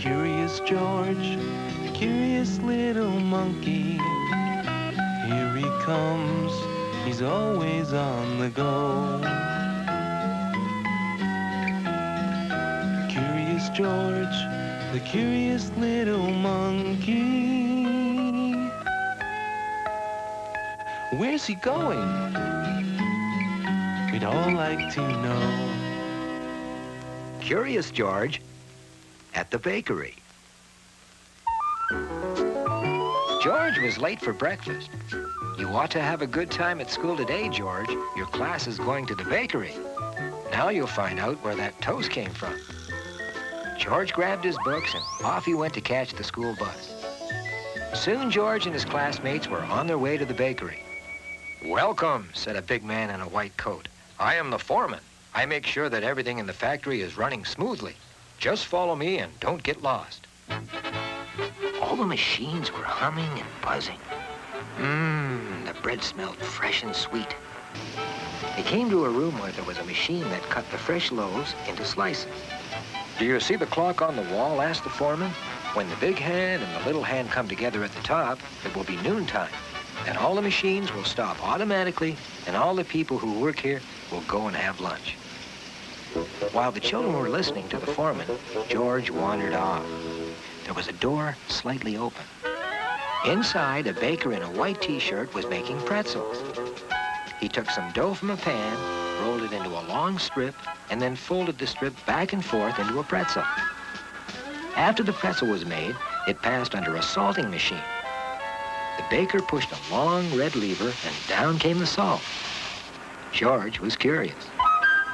Curious George, the curious little monkey. Here he comes, he's always on the go. Curious George, the curious little monkey. Where's he going? We'd all like to know. Curious George at the bakery. George was late for breakfast. You ought to have a good time at school today, George. Your class is going to the bakery. Now you'll find out where that toast came from. George grabbed his books and off he went to catch the school bus. Soon George and his classmates were on their way to the bakery. "Welcome," said a big man in a white coat. "I am the foreman. I make sure that everything in the factory is running smoothly. Just follow me and don't get lost." All the machines were humming and buzzing. The bread smelled fresh and sweet. They came to a room where there was a machine that cut the fresh loaves into slices. "Do you see the clock on the wall?" asked the foreman. "When the big hand and the little hand come together at the top, it will be noontime. Then all the machines will stop automatically, and all the people who work here will go and have lunch." While the children were listening to the foreman, George wandered off. There was a door slightly open. Inside, a baker in a white t-shirt was making pretzels. He took some dough from a pan, rolled it into a long strip, and then folded the strip back and forth into a pretzel. After the pretzel was made, it passed under a salting machine. The baker pushed a long red lever, and down came the salt. George was curious.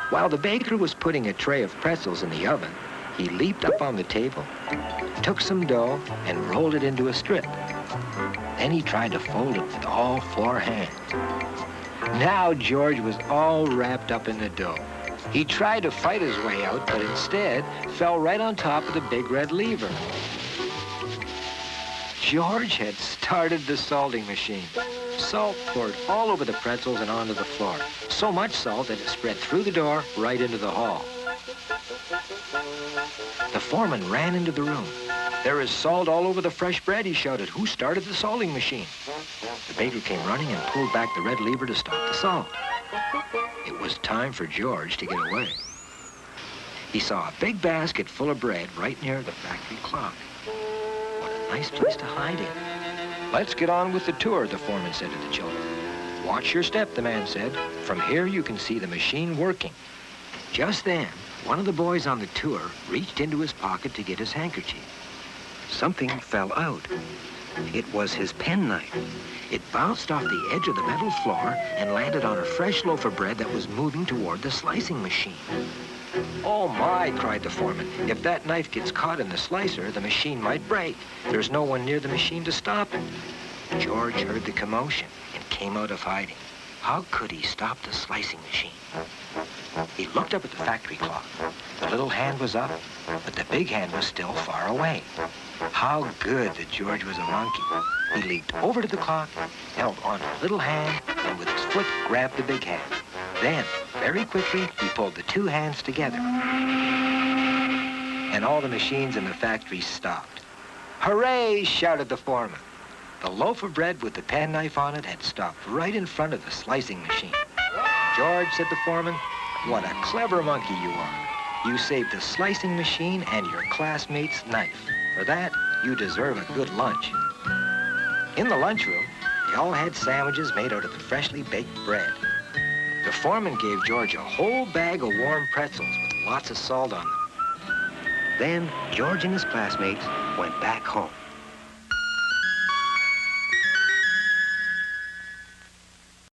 While the baker was putting a tray of pretzels in the oven, he leaped up on the table, took some dough, and rolled it into a strip. Then he tried to fold it with all four hands. Now George was all wrapped up in the dough. He tried to fight his way out, but instead fell right on top of the big red lever. George had started the salting machine. Salt poured all over the pretzels and onto the floor. So much salt that it spread through the door right into the hall. The foreman ran into the room. "There is salt all over the fresh bread," he shouted. "Who started the salting machine?" The baker came running and pulled back the red lever to stop the salt. It was time for George to get away. He saw a big basket full of bread right near the factory clock. What a nice place to hide in. "Let's get on with the tour," the foreman said to the children. "Watch your step," the man said. "From here you can see the machine working." Just then, one of the boys on the tour reached into his pocket to get his handkerchief. Something fell out. It was his penknife. It bounced off the edge of the metal floor and landed on a fresh loaf of bread that was moving toward the slicing machine. "Oh my," cried the foreman. "If that knife gets caught in the slicer, the machine might break. There's no one near the machine to stop it." George heard the commotion and came out of hiding. How could he stop the slicing machine? He looked up at the factory clock. The little hand was up, but the big hand was still far away. How good that George was a monkey. He leaped over to the clock, held on to the little hand, and with his foot grabbed the big hand. Then, very quickly, he pulled the two hands together. And all the machines in the factory stopped. "Hooray!" shouted the foreman. The loaf of bread with the penknife on it had stopped right in front of the slicing machine. "George," said the foreman, "what a clever monkey you are. You saved the slicing machine and your classmate's knife. For that, you deserve a good lunch." In the lunchroom, they all had sandwiches made out of the freshly baked bread. The foreman gave George a whole bag of warm pretzels with lots of salt on them. Then George and his classmates went back home.